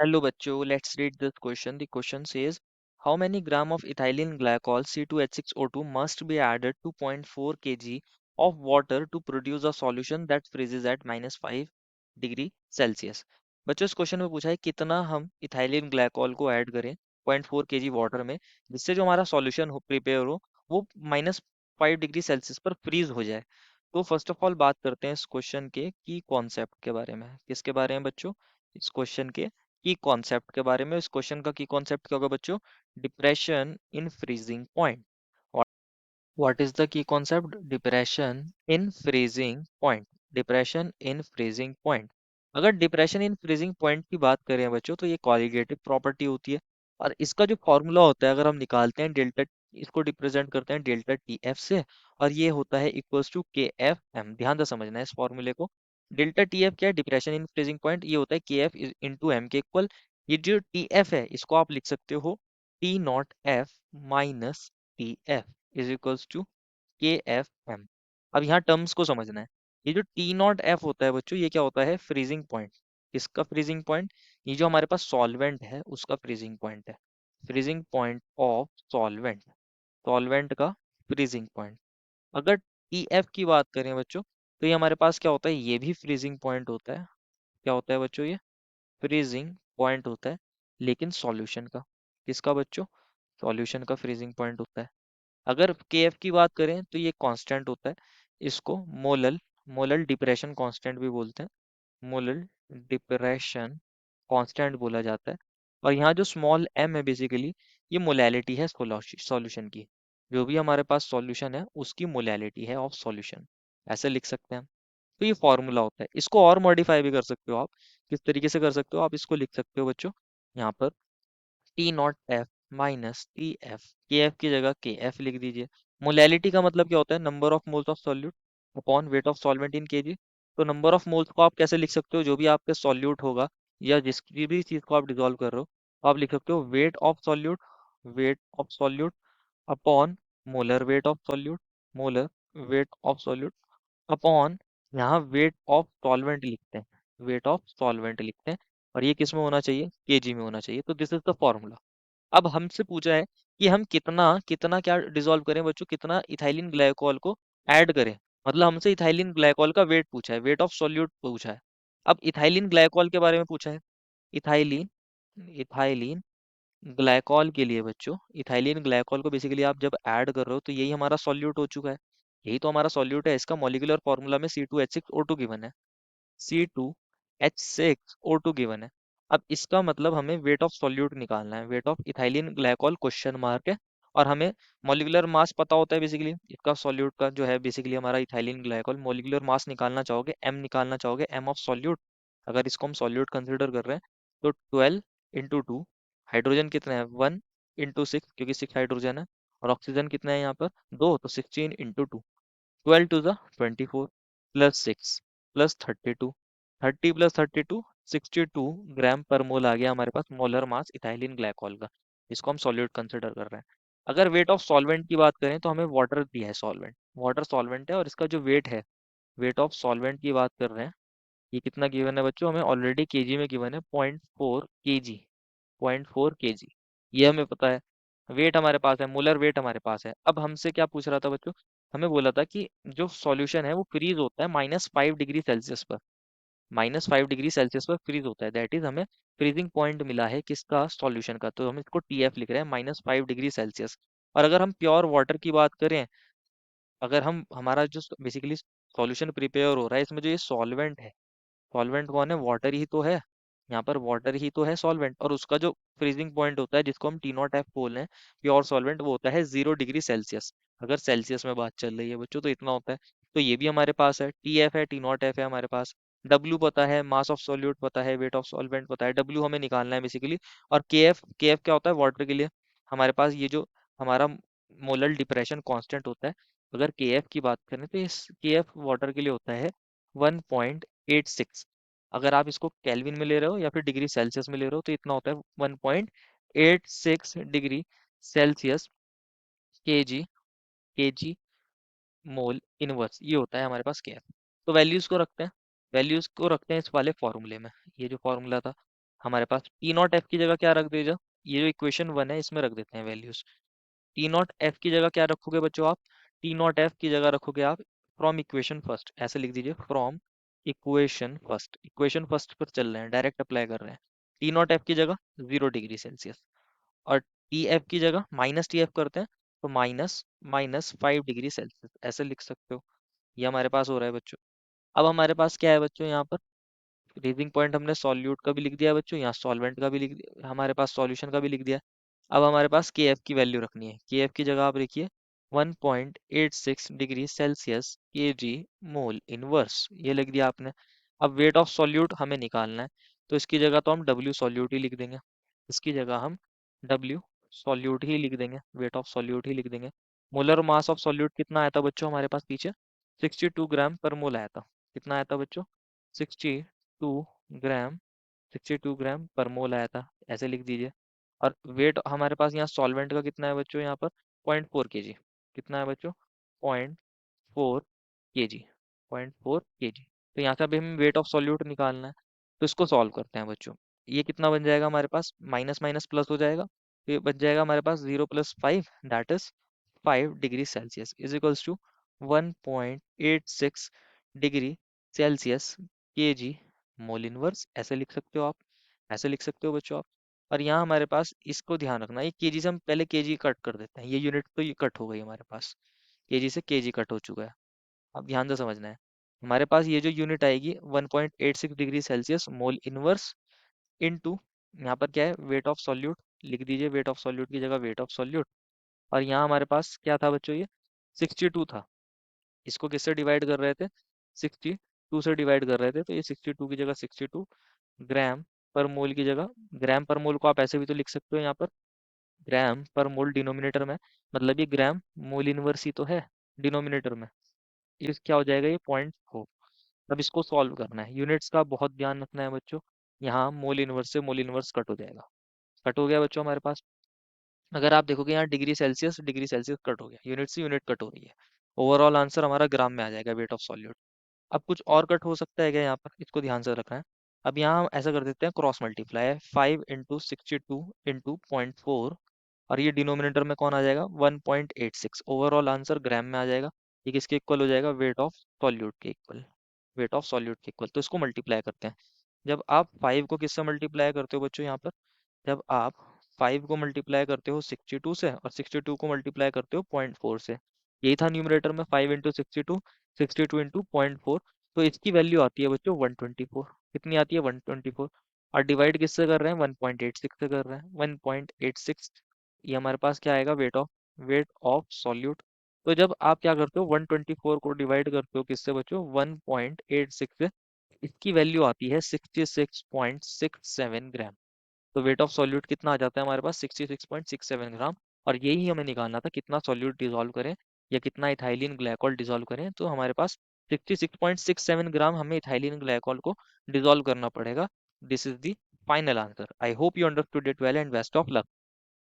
Hello bachcho, let's read this question. The question says, how many gram of ethylene glycol C2H6O2 must be added to 0.4 kg of water to produce a solution that freezes at -5 degree Celsius. बच्चों इस question में पूछा है कितना हम ethylene glycol को add करें 0.4 kg water में, जिससे जो हमारा सॉल्यूशन हो प्रिपेयर हो वो -5 डिग्री सेल्सियस पर फ्रीज हो जाए। तो फर्स्ट ऑफ ऑल बात करते हैं इस क्वेश्चन के की कॉन्सेप्ट के बारे में। किसके बारे में बच्चों? इस क्वेश्चन के की कॉन्सेप्ट के बारे में। इस क्वेश्चन का की कॉन्सेप्ट क्या होगा बच्चों? Depression in freezing point. What is the key concept? Depression in freezing point. Depression in freezing point. अगर डिप्रेशन इन फ्रीजिंग पॉइंट की बात करें बच्चों तो ये कॉलिगेटिव प्रॉपर्टी होती है, और इसका जो फॉर्मूला होता है अगर हम निकालते हैं डेल्टा, इसको रिप्रेजेंट करते हैं डेल्टा टी एफ से, और ये होता है equals to K F M. ध्यान से समझना है इस फॉर्मूले को। डेल्टा टी एफ क्या है? Depression in freezing point. ये होता है के एफ इंटू एम के इक्वल। ये जो टी एफ है इसको आप लिख सकते हो T naught F minus T F is equals to K F M. अब यहाँ टर्म्स को समझना है। ये जो टी नॉट एफ होता है बच्चों, ये क्या होता है? Freezing point. किसका फ्रीजिंग पॉइंट? ये जो हमारे पास सॉल्वेंट है उसका फ्रीजिंग पॉइंट है। Freezing point of solvent. Solvent का फ्रीजिंग पॉइंट। अगर टी एफ की बात करें बच्चों तो ये हमारे पास क्या होता है? ये भी फ्रीजिंग पॉइंट होता है। क्या होता है बच्चों? ये फ्रीजिंग पॉइंट होता है, लेकिन सॉल्यूशन का। किसका बच्चों? सॉल्यूशन का फ्रीजिंग पॉइंट होता है। अगर के एफ की बात करें तो ये कांस्टेंट होता है। इसको मोलल मोलल डिप्रेशन कांस्टेंट भी बोलते हैं। मोलल डिप्रेशन कांस्टेंट बोला जाता है। और यहाँ जो स्मॉल एम है बेसिकली ये मोलैलिटी है सॉल्यूशन की। जो भी हमारे पास सॉल्यूशन है उसकी मोलैलिटी है ऑफ सॉल्यूशन। ऐसे लिख सकते हैं हम। तो ये फॉर्मूला होता है। इसको और मॉडिफाई भी कर सकते हो आप। किस तरीके से कर सकते हो? आप इसको लिख सकते हो बच्चों यहाँ पर T naught F minus T F. के एफ की जगह के एफ लिख दीजिए। मोलैलिटी का मतलब क्या होता है? Number of moles of solute upon weight of solvent in KG. तो नंबर ऑफ मोल्स को आप कैसे लिख सकते हो? जो भी आपके सॉल्यूट होगा या जिसकी भी चीज को आप डिजोल्व कर रहे हो, तो आप लिख सकते हो weight of solute, weight of solute upon molar weight of solute, molar weight of solute upon, यहाँ वेट ऑफ सॉल्वेंट लिखते हैं, वेट ऑफ सॉल्वेंट लिखते हैं। और ये किस में होना चाहिए? केजी में होना चाहिए। तो दिस इज द फॉर्मूला। अब हमसे पूछा है कि हम कितना कितना क्या डिसॉल्व करें बच्चों, कितना इथाइलिन ग्लाइकोल को ऐड करें। मतलब हमसे इथाइलिन ग्लाइकोल का वेट पूछा है, वेट ऑफ सॉल्यूट पूछा है। अब इथाइलिन ग्लाइकोल के बारे में पूछा है। इथाइलिन इथाइलिन ग्लाइकोल के लिए बच्चों, इथाइलिन ग्लाइकोल को बेसिकली आप जब ऐड कर रहे हो तो यही हमारा सॉल्यूट हो चुका है। यही तो हमारा सॉल्यूट है। इसका मॉलिक्यूलर फॉर्मूला में C2H6O2 गिवन है। C2H6O2 गिवन है। अब इसका मतलब हमें वेट ऑफ सॉल्यूट निकालना है। Weight of ethylene glycol question mark है। और हमें मॉलिक्यूलर मास पता होता है बेसिकली इसका सॉल्यूट का, जो है बेसिकली हमारा इथाइलिन ग्लाइकोल। मॉलिक्यूलर मास निकालना चाहोगे, एम निकालना चाहोगे, एम ऑफ सॉल्यूट। अगर इसको हम सॉल्यूट कंसिडर कर रहे हैं तो 12 × 2। हाइड्रोजन कितना है? 1 × 6, क्योंकि 6 हाइड्रोजन है। और ऑक्सीजन कितना है यहाँ पर? 2, तो 16 × 2। 12 × 2 = 24 प्लस 6 प्लस 32। 30 प्लस 32 62 ग्राम पर मोल आ गया हमारे पास मोलर मास इथाइलिन ग्लाइकोल का। इसको हम सॉल्यूट कंसिडर कर रहे हैं। अगर वेट ऑफ सॉल्वेंट की बात करें तो हमें वाटर दिया है, सॉल्वेंट, वाटर सॉल्वेंट है, और इसका जो वेट है, वेट ऑफ सॉल्वेंट की बात कर रहे हैं। ये कितना गिवन है बच्चों? हमें ऑलरेडी केजी में गिवन है, 0.4 kg। 0.4 kg ये हमें पता है। वेट हमारे पास है, मोलर वेट हमारे पास है। अब हमसे क्या पूछ रहा था बच्चों? हमें बोला था कि जो सॉल्यूशन है वो फ्रीज होता है -5 डिग्री सेल्सियस पर। -5 डिग्री सेल्सियस पर फ्रीज होता है। दैट इज हमें फ्रीजिंग पॉइंट मिला है किसका? सॉल्यूशन का। तो हम इसको टी एफ लिख रहे हैं, -5 डिग्री सेल्सियस। और अगर हम प्योर वाटर की बात करें, अगर हम हमारा जो बेसिकली सॉल्यूशन प्रिपेयर हो रहा है, इसमें जो ये सॉल्वेंट है, सॉल्वेंट कौन है? वाटर ही तो है। यहाँ पर वाटर ही तो है सॉल्वेंट। और उसका जो फ्रीजिंग पॉइंट होता है जिसको हम टी नॉट एफ बोल रहे हैं, प्योर सॉल्वेंट, वो होता है 0 डिग्री सेल्सियस। अगर सेल्सियस में बात चल रही है बच्चों तो इतना होता है। तो ये भी हमारे पास है, टी एफ है, टी नॉट एफ है हमारे पास। डब्ल्यू पता है, मास ऑफ सॉल्यूट पता है, वेट ऑफ सॉल्वेंट पता है, डब्ल्यू हमें निकालना है बेसिकली। और के एफ क्या होता है? वाटर के लिए हमारे पास ये जो हमारा मोलर डिप्रेशन कांस्टेंट होता है। अगर के एफ की बात करें तो इस के एफ वाटर के लिए होता है 1.86। अगर आप इसको केल्विन में ले रहे हो या फिर डिग्री सेल्सियस में ले रहे हो तो इतना होता है 1.86 degree Celsius K G mole inverse. ये होता है हमारे पास के एफ। तो वैल्यूज को रखते हैं, वैल्यूज को रखते हैं इस वाले फॉर्मूले में। ये जो फॉर्मूला था हमारे पास टी नॉट एफ की जगह क्या रख दीजिए, ये जो इक्वेशन 1 है इसमें रख देते हैं वैल्यूज। टी नॉट एफ की जगह क्या रखोगे बच्चों आप, टी नॉट एफ की जगह रखोगे आप फ्रॉम इक्वेशन फर्स्ट, ऐसे लिख दीजिए from equation first. Equation first पर चल रहे हैं, डायरेक्ट अप्लाई कर रहे हैं। टी नॉट एफ की जगह 0 डिग्री सेल्सियस, और टी एफ की जगह माइनस टी एफ करते हैं, तो माइनस माइनस 5 डिग्री सेल्सियस ऐसे लिख सकते हो। ये हमारे पास हो रहा है बच्चों। अब हमारे पास क्या है बच्चों यहाँ पर, फ्रीजिंग पॉइंट हमने सॉल्यूट का भी लिख दिया है बच्चों, यहाँ सॉल्वेंट का भी लिख दिया, हमारे पास सॉल्यूशन का भी लिख दिया है। अब हमारे पास के एफ की वैल्यू रखनी है। के एफ की जगह आप लिखिए 1.86 degree Celsius K G mole inverse, ये लिख दिया आपने। अब वेट ऑफ सॉल्यूट हमें निकालना है, तो इसकी जगह तो हम डब्ल्यू सॉल्यूट ही लिख देंगे। इसकी जगह हम डब्ल्यू सॉल्यूट ही लिख देंगे, वेट ऑफ सॉल्यूट ही लिख देंगे। मोलर मास ऑफ सॉल्यूट कितना आया था बच्चों हमारे पास पीछे, 62 ग्राम पर मोल आया था। कितना आया था बच्चों, 62 ग्राम, 62 ग्राम पर मोल आया था, ऐसे लिख दीजिए। और वेट हमारे पास यहाँ सॉल्वेंट का कितना है बच्चों, यहाँ पर 0.4 kg। कितना है बच्चों, 0.4 kg, 0.4 kg। तो यहाँ से अभी हमें वेट ऑफ सॉल्यूट निकालना है, तो इसको सॉल्व करते हैं बच्चों। ये कितना बन जाएगा हमारे पास, माइनस माइनस प्लस हो जाएगा, तो ये बच जाएगा हमारे पास 0 + 5, that is 5 degree Celsius is equals to 1.86 degree Celsius K G mole inverse, ऐसे लिख सकते हो आप, ऐसे लिख सकते हो बच्चों आप। और यहाँ हमारे पास इसको ध्यान रखना, ये केजी से हम पहले केजी कट कर देते हैं, ये यूनिट तो ये कट हो गई हमारे पास, केजी से केजी कट हो चुका है। अब ध्यान से समझना है, हमारे पास ये जो यूनिट आएगी 1.86 degree Celsius mole inverse into, यहाँ पर क्या है, वेट ऑफ सॉल्यूट, लिख दीजिए वेट ऑफ सॉल्यूट की जगह वेट ऑफ सॉल्यूट। और यहाँ हमारे पास क्या था बच्चों, ये 62 था। इसको किससे डिवाइड कर रहे थे, 62 से डिवाइड कर रहे थे, तो ये 62 की जगह 62 ग्राम पर मोल की जगह, ग्राम पर मोल को आप ऐसे भी तो लिख सकते हो यहाँ पर, ग्राम पर मोल डिनोमिनेटर में, मतलब ये ग्राम मोल इनवर्स ही तो है डिनोमिनेटर में। ये क्या हो जाएगा, ये 0.4। अब इसको सॉल्व करना है, यूनिट्स का बहुत ध्यान रखना है बच्चों। यहाँ मोल इनवर्स से मोल इनवर्स कट हो जाएगा, कट हो गया बच्चों हमारे पास। अगर आप देखोगे यहाँ डिग्री सेल्सियस कट हो गया, यूनिट से यूनिट कट हो रही है। ओवरऑल आंसर हमारा ग्राम में आ जाएगा, वेट ऑफ सॉल्यूट। अब कुछ और कट हो सकता है क्या यहाँ पर, इसको ध्यान से रखना है। अब यहाँ हम ऐसा कर देते हैं, क्रॉस मल्टीप्लाई है, 5 × 62 × 0.4, और ये डिनोमिनेटर में कौन आ जाएगा, 1.86। ओवरऑल आंसर ग्राम में आ जाएगा। ये किसके इक्वल हो जाएगा, वेट ऑफ सॉल्यूट के इक्वल, वेट ऑफ सॉल्यूट के इक्वल। तो इसको मल्टीप्लाई करते हैं। जब आप 5 को किससे मल्टीप्लाई करते हो बच्चों यहाँ पर, जब आप 5 को मल्टीप्लाई करते हो 62 से, और 62 को मल्टीप्लाई करते हो 0.4 से, यही था न्यूमरेटर में, 5 × 62, 62 × 0.4, तो इसकी वैल्यू आती है बच्चों 124। कितनी आती है, 124। और डिवाइड किससे कर रहे हैं, 1.86 से कर रहे हैं, 1.86। ये हमारे पास क्या आएगा, वेट ऑफ सॉल्यूट। तो जब आप क्या करते हो, 124 को डिवाइड करते हो किससे बच्चों, 1.86 से, इसकी वैल्यू आती है 66.67 ग्राम। तो वेट ऑफ सॉल्यूट कितना आ जाता है हमारे पास, 66.67 ग्राम। और यही हमें निकालना था, कितना सॉल्यूट डिसॉल्व करें या कितना इथाइलिन ग्लाइकॉल डिसॉल्व करें। तो हमारे पास 66.67 ग्राम हमें इथाइलिन ग्लाइकॉल को डिसॉल्व करना पड़ेगा। This is the final answer. I hope you understood it well and best of luck.